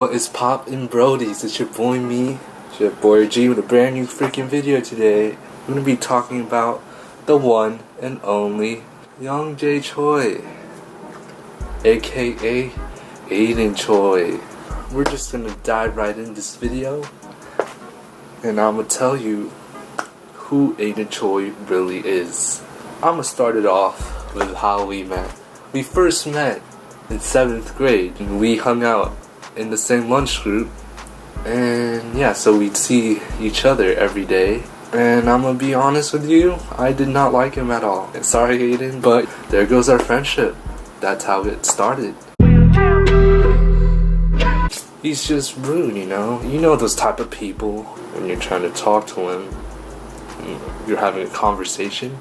What is poppin' Brodies? It's your boy me, it's your boy G with a brand new freaking video today. I'm gonna be talking about the one and only Young J Choi, aka Aiden Choi. We're just gonna dive right in this video, and I'm gonna tell you who Aiden Choi really is. I'm gonna start it off with how we met. We first met in 7th grade, and we hung out in the same lunch group, and yeah, so we'd see each other every day. And I'm gonna be honest with you, I did not like him at all. Sorry, Aiden, but there goes our friendship. That's how it started. He's just rude, you know? You know those type of people when you're trying to talk to him, you're having a conversation,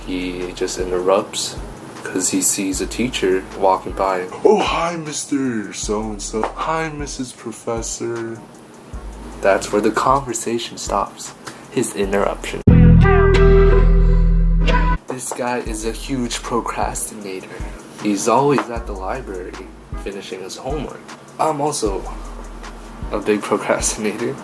he just interrupts because he sees a teacher walking by. Oh, hi, Mr. So-and-so. Hi, Mrs. Professor. That's where the conversation stops. His interruption. This guy is a huge procrastinator. He's always at the library finishing his homework. I'm also a big procrastinator.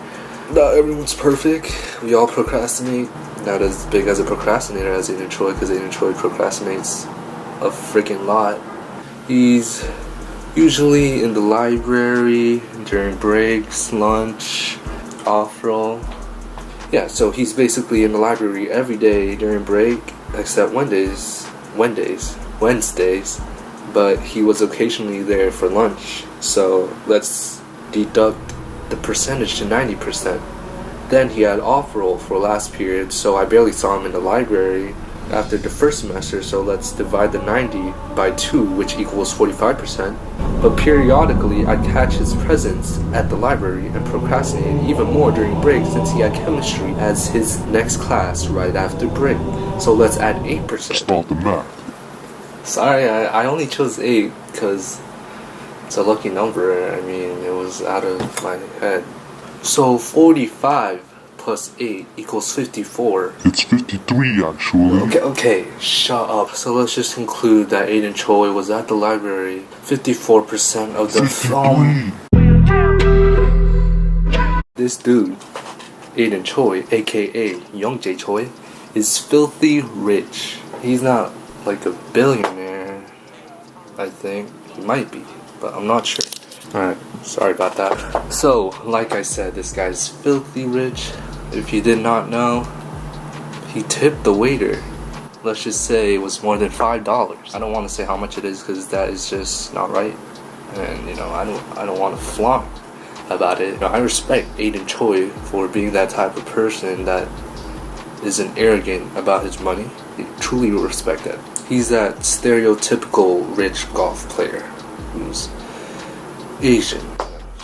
Not everyone's perfect. We all procrastinate. Not as big as a procrastinator as Aiden Choi, because Aiden Choi procrastinates a freaking lot. He's usually in the library during breaks, lunch, off-roll. Yeah, so he's basically in the library every day during break, except Wednesdays, but he was occasionally there for lunch. So let's deduct the percentage to 90%. Then he had off-roll for last period, so I barely saw him in the library after the first semester, so let's divide the 90 by 2, which equals 45%. But periodically, I'd catch his presence at the library and procrastinate even more during break, since he had chemistry as his next class right after break. So let's add 8%. Start the math. Sorry, I only chose 8 because it's a lucky number. I mean, it was out of my head. So 45 plus 8 equals 54. It's 53 actually. Okay, shut up. So let's just conclude that Aiden Choi was at the library 54% of the film. This dude, Aiden Choi, aka Young J Choi, is filthy rich. He's not like a billionaire, I think. He might be, but I'm not sure. Alright, sorry about that. So, like I said, this guy's filthy rich. If you did not know, he tipped the waiter. Let's just say it was more than $5. I don't want to say how much it is because that is just not right. And you know, I don't want to flaunt about it. You know, I respect Aiden Choi for being that type of person that isn't arrogant about his money. I truly respect that. He's that stereotypical rich golf player who's Asian.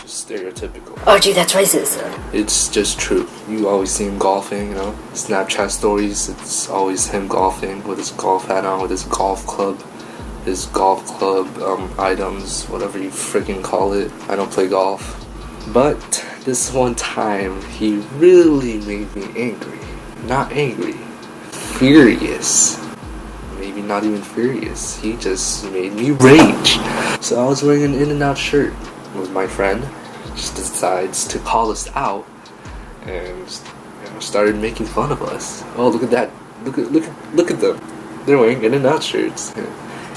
Stereotypical. Oh gee, that's racist. It's just true. You always see him golfing, you know. Snapchat stories, it's always him golfing with his golf hat on, with his golf club items, whatever you freaking call it. I don't play golf. But this one time, he really made me angry. Not angry. Furious. Maybe not even furious. He just made me rage. So I was wearing an In-N-Out shirt with my friend. Just decides to call us out and started making fun of us. Oh, look at that! Look at them! They're wearing In-N-Out shirts,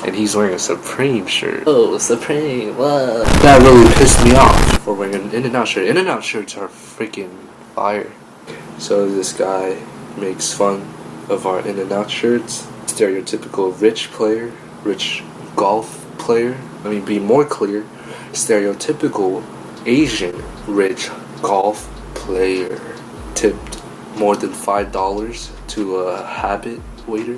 and he's wearing a Supreme shirt. Oh, Supreme! What? That really pissed me off for wearing an In-N-Out shirt. In-N-Out shirts are freaking fire. So this guy makes fun of our In-N-Out shirts. Stereotypical rich golf player. Let me be more clear. Stereotypical Asian rich golf player tipped more than $5 to a habit waiter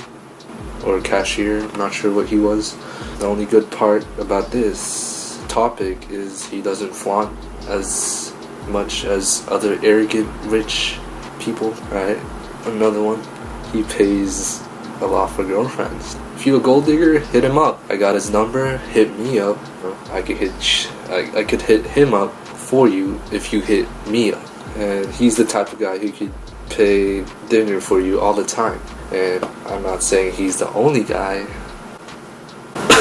or a cashier. I'm not sure what he was. The only good part about this topic is he doesn't flaunt as much as other arrogant rich people. Alright, another one. He pays a lot for girlfriends. If you a gold digger, hit him up. I got his number. Hit me up. I could hit him up for you if you hit me up. And he's the type of guy who could pay dinner for you all the time. And I'm not saying he's the only guy.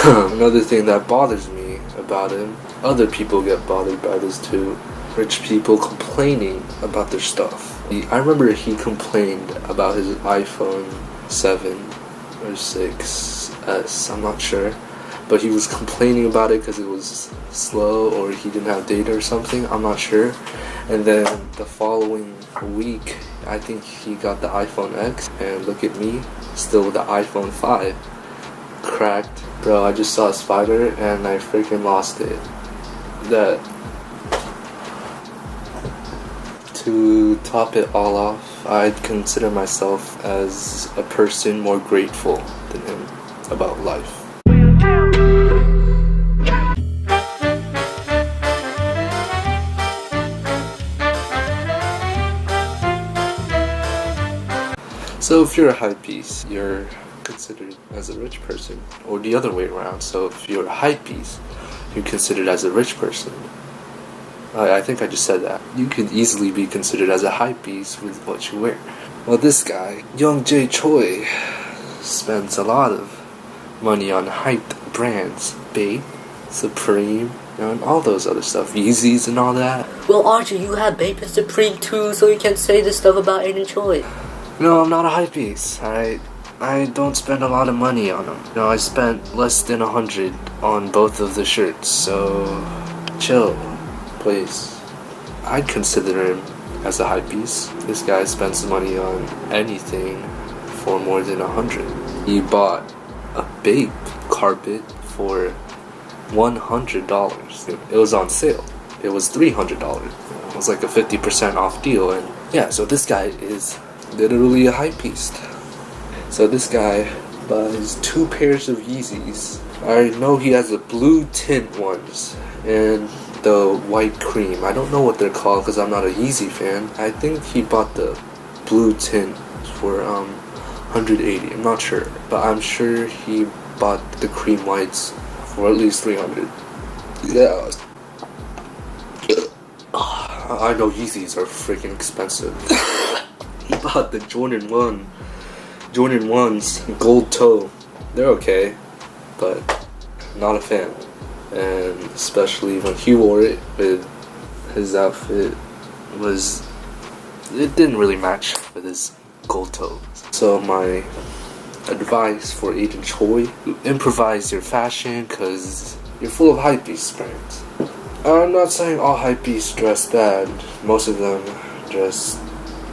Another thing that bothers me about him other people get bothered by this too. Rich people complaining about their stuff. I remember he complained about his iPhone 7 or 6S, I'm not sure. But he was complaining about it because it was slow or he didn't have data or something, I'm not sure. And then the following week, I think he got the iPhone X, and look at me, still with the iPhone 5. Cracked. Bro, I just saw a spider and I freaking lost it. To top it all off, I'd consider myself as a person more grateful than him about life. So if you're a hypebeast, you're considered as a rich person, or the other way around. So if you're a hypebeast, you're considered as a rich person. I think I just said that. You could easily be considered as a hypebeast with what you wear. Well, this guy, young Choi, spends a lot of money on hyped brands, Babe, Supreme, and all those other stuff, Yeezys and all that. Well, Archie, you have Babe and Supreme too, so you can say this stuff about Aiden Choi. No, I'm not a hypebeast, alright? I don't spend a lot of money on them. No, I spent less than 100 on both of the shirts, so chill, please. I'd consider him as a hypebeast. This guy spends money on anything for more than 100. He bought a Babe carpet for $100. It was on sale. It was $300. It was like a 50% off deal, and yeah, so this guy is literally a hypebeast. So this guy buys 2 pairs of Yeezys. I know he has the blue tint ones and the white cream. I don't know what they're called because I'm not a Yeezy fan. I think he bought the blue tint for $180. I'm not sure, but I'm sure he bought the cream whites for at least $300. Yeah. I know Yeezys are freaking expensive. He bought the Jordan 1s, gold toe. They're okay, but not a fan. And especially when he wore it with his outfit, it didn't really match with his gold toes. So my advice for Aiden Choi, improvise your fashion because you're full of hypebeast brands. I'm not saying all hypebeasts dress bad. Most of them dress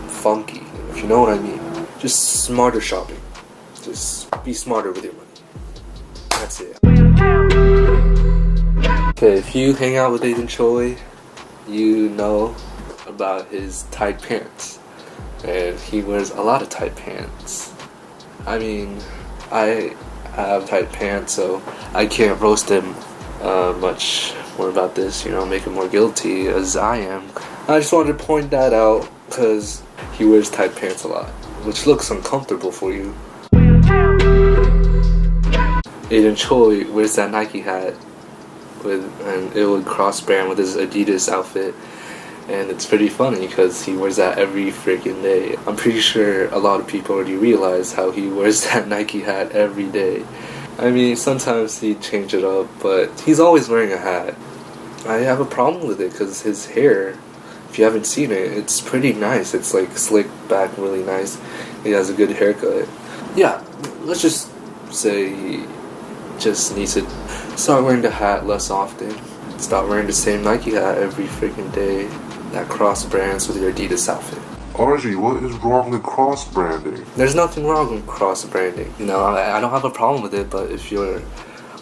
funky, if you know what I mean. Just smarter shopping. Just be smarter with your money. That's it. Okay, if you hang out with Aiden Choi, you know about his tight pants. And he wears a lot of tight pants. I mean, I have tight pants, so I can't roast him much more about this, make him more guilty as I am. I just wanted to point that out because he wears tight pants a lot, which looks uncomfortable for you. Aiden Choi wears that Nike hat and it would cross-brand with his Adidas outfit, and it's pretty funny because he wears that every freaking day. I'm pretty sure a lot of people already realize how he wears that Nike hat every day. I mean, sometimes he'd change it up, but he's always wearing a hat. I have a problem with it because his hair, if you haven't seen it, it's pretty nice. It's like slicked back really nice. He has a good haircut. Yeah, let's just say he just needs to start wearing the hat less often. Stop wearing the same Nike hat every freaking day that cross brands with your Adidas outfit. Archie, what is wrong with cross-branding? There's nothing wrong with cross-branding. I don't have a problem with it, but if you're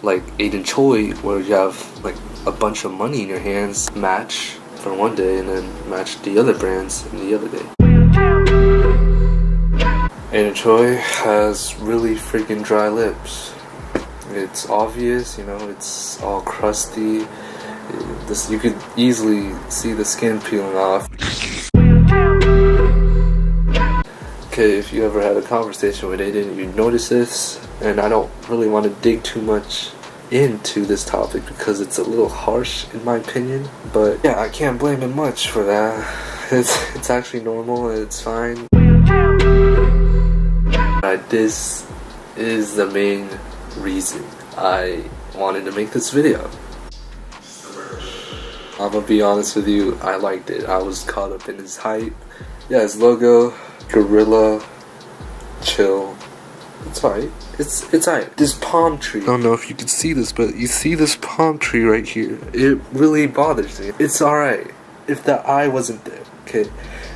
like Aiden Choi, where you have like a bunch of money in your hands, match for one day and then match the other brands in the other day. Aiden Choi has really freaking dry lips. It's obvious, it's all crusty. You could easily see the skin peeling off. Okay, if you ever had a conversation with Aiden, you'd notice this, and I don't really want to dig too much into this topic because it's a little harsh in my opinion, but yeah, I can't blame him much for that. It's actually normal and it's fine. This is the main reason I wanted to make this video. I'm gonna be honest with you, I liked it. I was caught up in his hype. Yeah, his logo, gorilla, chill. It's alright. It's alright. This palm tree. I don't know if you can see this, but you see this palm tree right here. It really bothers me. It's alright if the eye wasn't there. Okay,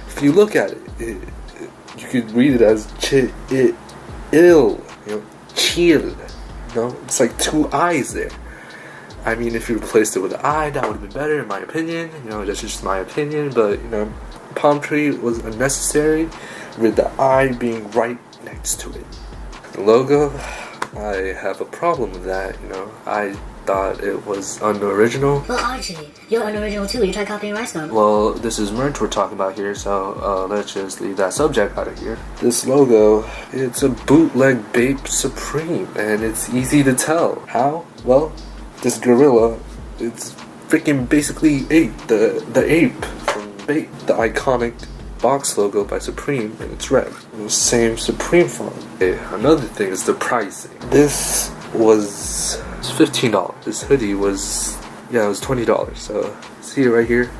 if you look at it, you could read it as ill. You know, chill. You know, it's like two eyes there. I mean, if you replaced it with an eye, that would have been better, in my opinion. You know, that's just my opinion. But you know, palm tree was unnecessary, with the eye being right next to it. The logo, I have a problem with that. You know, I thought it was unoriginal. Well, Archie, you're unoriginal too. You tried copying my stuff. Well, this is merch we're talking about here, so let's just leave that subject out of here. This logo, it's a bootleg Bape Supreme, and it's easy to tell. How? Well, this gorilla, it's freaking basically ape, the ape from Bape, the iconic box logo by Supreme, and it's red. And the same Supreme font. Okay, another thing is the pricing. This was $15. This hoodie was, yeah, it was $20. So see it right here.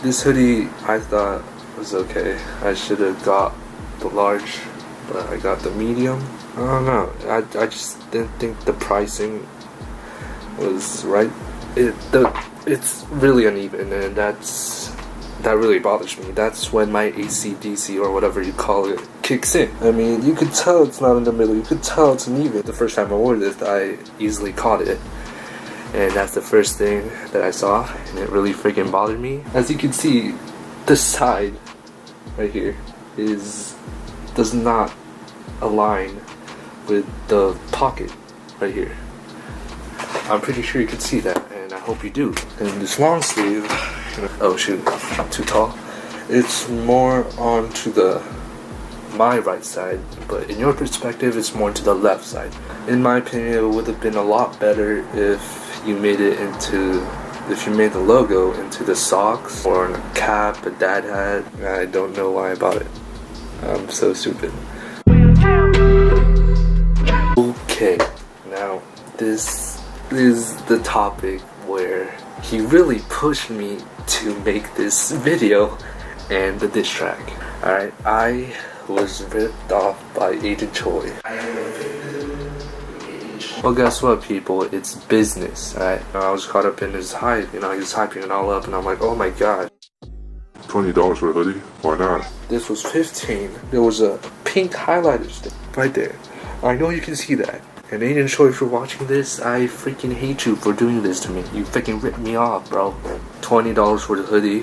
This hoodie I thought was okay. I should have got the large, but I got the medium. I don't know. I just didn't think the pricing was right. It's really uneven, and that really bothers me. That's when my ACDC or whatever you call it kicks in. I mean, you could tell it's not in the middle. You could tell it's uneven. The first time I wore this, I easily caught it, and that's the first thing that I saw, and it really freaking bothered me. As you can see, the side right here does not align with the pocket right here. I'm pretty sure you can see that, and I hope you do. And this long sleeve, oh shoot, I'm too tall. It's more onto my right side, but in your perspective, it's more to the left side. In my opinion, it would have been a lot better if you made the logo into the socks or a cap, a dad hat. I don't know why I bought it. I'm so stupid. Okay, now this is the topic where he really pushed me to make this video and the diss track. Alright, I was ripped off by Aiden Choi. Well, guess what, people? It's business, alright? I was caught up in his hype, you know, he was hyping it all up, and I'm like, oh my god. $20 for a hoodie? Why not? This was $15. There was a pink highlighter stick right there. I know you can see that. And Aiden Choi, if you're watching this, I freaking hate you for doing this to me. You freaking ripped me off, bro. $20 for the hoodie,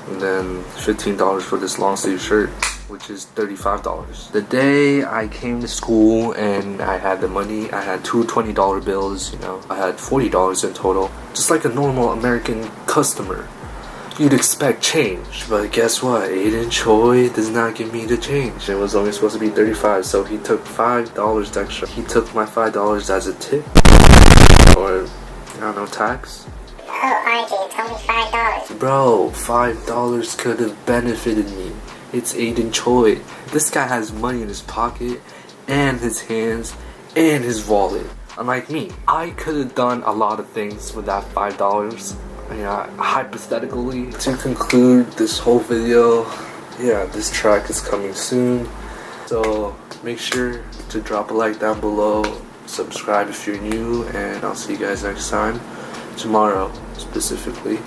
and then $15 for this long sleeve shirt, which is $35. The day I came to school and I had the money, I had two $20 bills, you know, I had $40 in total. Just like a normal American customer, you'd expect change, but guess what? Aiden Choi does not give me the change. It was only supposed to be $35, so he took $5 extra. He took my $5 as a tip, or I don't know, tax. Oh, RJ, it's only $5. Bro, $5 could have benefited me. It's Aiden Choi. This guy has money in his pocket, and his hands, and his wallet. Unlike me, I could have done a lot of things with that $5. Yeah, hypothetically, to conclude this whole video, yeah, this track is coming soon, so make sure to drop a like down below, subscribe if you're new, and I'll see you guys next time, tomorrow specifically.